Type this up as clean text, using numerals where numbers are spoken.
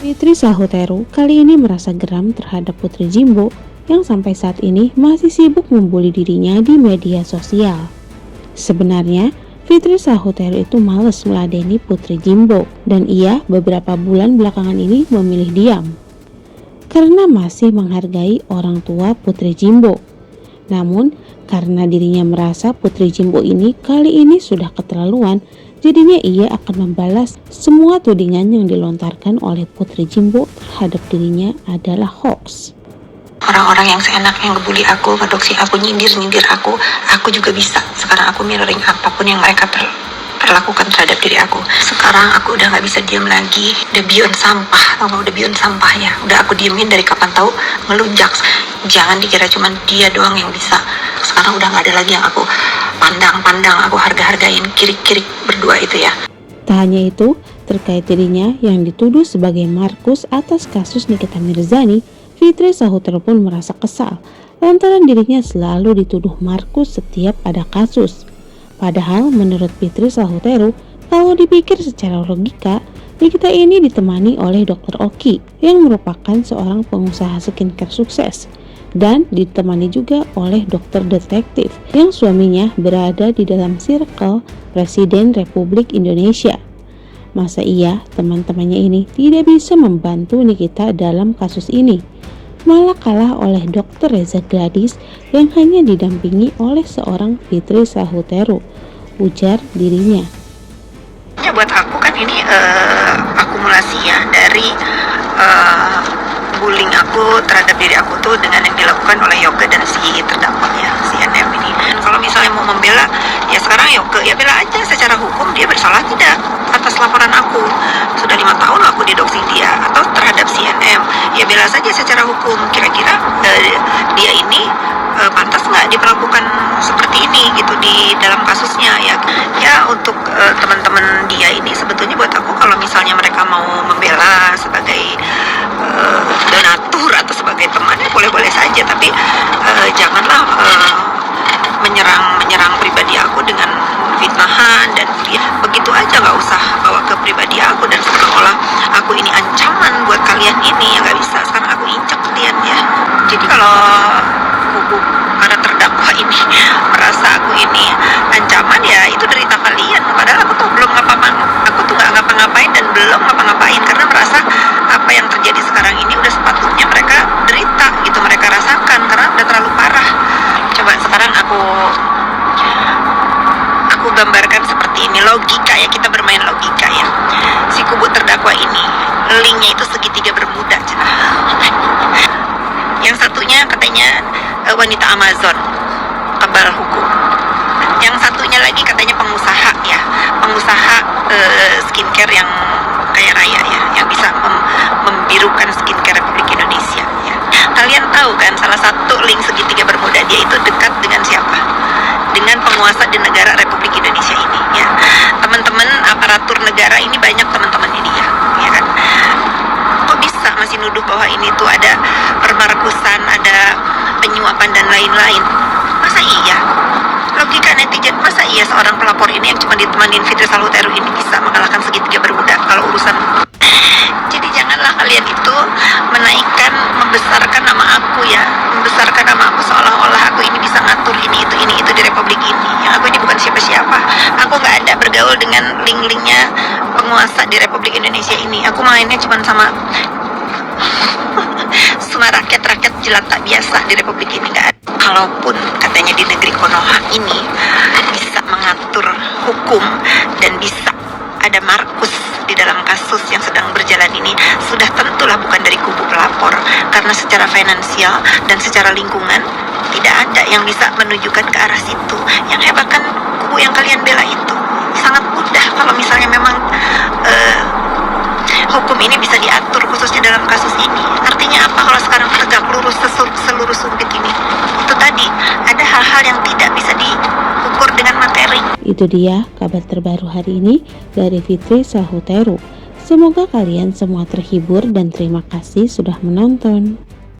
Fitri Sahutero kali ini merasa geram terhadap Putri Jimbo yang sampai saat ini masih sibuk membuli dirinya di media sosial. Sebenarnya, Fitri Sahutero itu males meladeni Putri Jimbo dan ia beberapa bulan belakangan ini memilih diam karena masih menghargai orang tua Putri Jimbo. Namun, karena dirinya merasa Putri Jimbo ini kali ini sudah keterlaluan, jadinya ia akan membalas semua tudingan yang dilontarkan oleh Putri Jimbo terhadap dirinya adalah hoax. Orang-orang yang seenaknya ngebully aku, ngedoksi aku, nyindir aku juga bisa. Sekarang aku mirroring apapun yang mereka perlakukan terhadap diri aku. Sekarang aku udah gak bisa diem lagi, udah beyond sampah, udah beyond sampah ya. Udah aku diemin dari kapan tahu ngelunjak. Jangan dikira cuma dia doang yang bisa. Sekarang udah gak ada lagi yang aku pandang, aku harga-hargain, kirik-kirik berdua itu ya. Tak hanya itu, terkait dirinya yang dituduh sebagai Markus atas kasus Nikita Mirzani, Fitri Sahutero pun merasa kesal lantaran dirinya selalu dituduh Markus setiap ada kasus. Padahal menurut Fitri Sahutero, kalau dipikir secara logika, Nikita ini ditemani oleh Dr. Oki yang merupakan seorang pengusaha skincare sukses dan ditemani juga oleh dokter detektif yang suaminya berada di dalam circle Presiden Republik Indonesia. Masa iya teman-temannya ini tidak bisa membantu Nikita dalam kasus ini? Malah kalah oleh Dr. Reza Gladys yang hanya didampingi oleh seorang Fitri Sahutero, ujar dirinya. Ya buat aku kan ini akumulasi ya dari bullying aku terhadap diri aku tuh dengan yang dilakukan oleh Yoga dan si terdakwa ya, si NM ini. Dan kalau misalnya mau membela, ya sekarang Yoga ya bela aja secara hukum dia bersalah tidak atas laporan aku. Sudah 5 tahun aku didoksi dia, atau terhadap si NM, ya bela saja secara hukum. Kira-kira dia ini pantas nggak diperlakukan seperti ini gitu di dalam kasusnya ya. Ya untuk teman-teman dia ini sebetulnya buat aku kalau misalnya mereka mau membela sebagai donatur atau sebagai temannya boleh-boleh saja, tapi janganlah menyerang pribadi aku dengan fitnahan dan ya, begitu aja, nggak usah bawa ke pribadi aku dan seolah-olah aku ini ancaman buat kalian ini, ya nggak bisa. Sekarang aku injak kalian ya. Jadi kalau para terdakwa ini merasa aku ini ancaman, ya itu derita kalian. Padahal aku tuh belum nggak ngapa-ngapain dan belum ngapa-ngapain karena merasa apa yang terjadi sekarang ini udah sepatutnya mereka derita gitu, mereka rasakan karena udah terlalu parah. Coba sekarang aku gambarkan seperti ini, logika ya, kita bermain logika ya. Si kubu terdakwa ini linknya itu segitiga bermuda. Yang satunya katanya wanita Amazon, kebal hukum. Yang satunya lagi katanya pengusaha ya, pengusaha skincare yang kaya raya ya, yang bisa membirukan skincare Republik Indonesia ya. Kalian tahu kan salah satu link segitiga bermuda dia itu dekat dengan siapa? Dengan penguasa di negara Republik Indonesia ini ya. Teman-teman aparatur negara ini banyak teman-temannya dia ya kan. Kok bisa masih nuduh bahwa ini tuh ada permarkusan, ada penyuapan dan lain-lain? Masa iya? Logika netizen, masa iya seorang pelapor ini yang cuma ditemanin Fitri Sahutero ini bisa mengalahkan segitiga bermuda kalau urusan? Jadi janganlah kalian itu menaikkan, membesarkan nama aku ya, membesarkan nama aku seolah-olah aku ini bisa ngatur ini itu di Republik ini. Yang aku ini bukan siapa-siapa. Aku nggak ada bergaul dengan link-linknya penguasa di Republik Indonesia ini. Aku mainnya cuma sama rakyat-rakyat jelata biasa di Republik ini, nggak ada. Kalaupun katanya di negeri Konoha ini bisa mengatur hukum dan bisa ada Markus di dalam kasus yang sedang berjalan ini, sudah tentulah bukan dari kubu pelapor, karena secara finansial dan secara lingkungan tidak ada yang bisa menunjukkan ke arah situ. Yang hebat kan kubu yang kalian bela itu. Sangat mudah kalau misalnya memang hukum ini bisa diatur khususnya dalam kasus ini. Artinya apa kalau sekarang tegak lurus seluruh sumpit ini? Itu tadi ada hal-hal yang tidak bisa diukur dengan materi. Itu dia kabar terbaru hari ini dari Fitri Sahutero. Semoga kalian semua terhibur dan terima kasih sudah menonton.